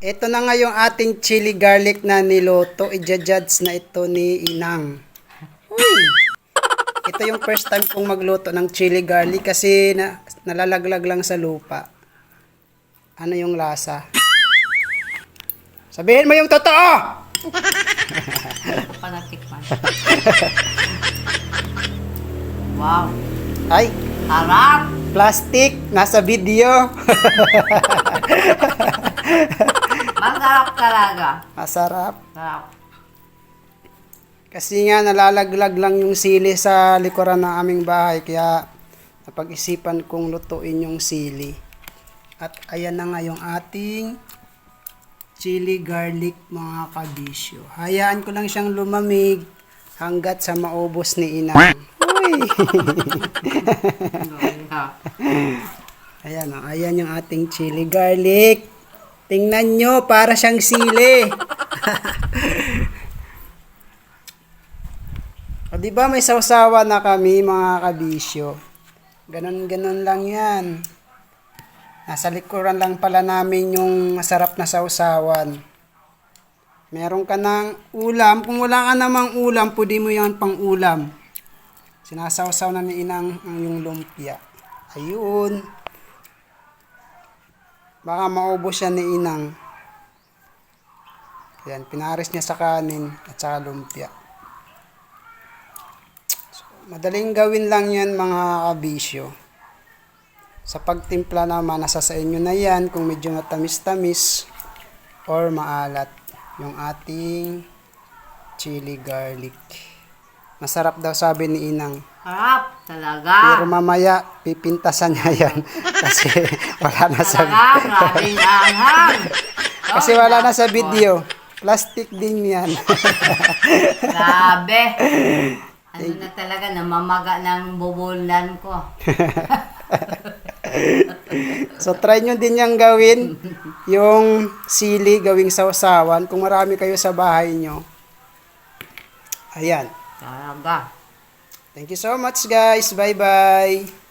Ito na nga yung ating chili garlic na niluto. I-judge na ito ni Inang. Uy! Ito yung first time kong magluto ng chili garlic kasi nalalaglag lang sa lupa. Ano yung lasa? Sabihin mo yung totoo! Panatikman. Wow. Ay, Harap! plastic, nasa video. Masarap talaga. Masarap. Sarap. Kasi nga nalalaglag lang yung sili sa likuran ng aming bahay kaya napag-isipan kong lutuin yung sili. At ayan na nga yung ating chili garlic mga kabisyo. Hayaan ko lang siyang lumamig hanggat sa maubos ni Inang. Uy! Ayan o, ayan yung ating chili garlic. Tingnan nyo, para siyang sili. O, diba may sausawa na kami mga kabisyo? Ganon-ganon lang yan. Nasa likuran lang pala namin yung masarap na sausawan. Meron ka ng ulam. Kung wala ka namang ulam, pwede mo yan pang ulam. Sinasawsaw na ni Inang ang yung lumpia. Ayun. Baka maubos yan ni Inang. Yan, pinaris niya sa kanin at saka lumpia. So, madaling gawin lang yan mga kabisyo. Sa pagtimpla naman, nasa sa inyo na yan kung medyo matamis-tamis or maalat yung ating chili garlic. Masarap daw sabi ni Inang. Harap talaga. Pero mamaya, pipintasan niya yan. Kasi wala na sa Talaga, grabing anghang. kasi wala na sa video. Plastic din yan. Grabe. Ano na talaga, namamaga ng bubulan ko. So, try nyo din yung gawin. Yung sili, gawing sausawan. Kung marami kayo sa bahay nyo. Ayan. Talaga. Thank you so much, guys. Bye-bye.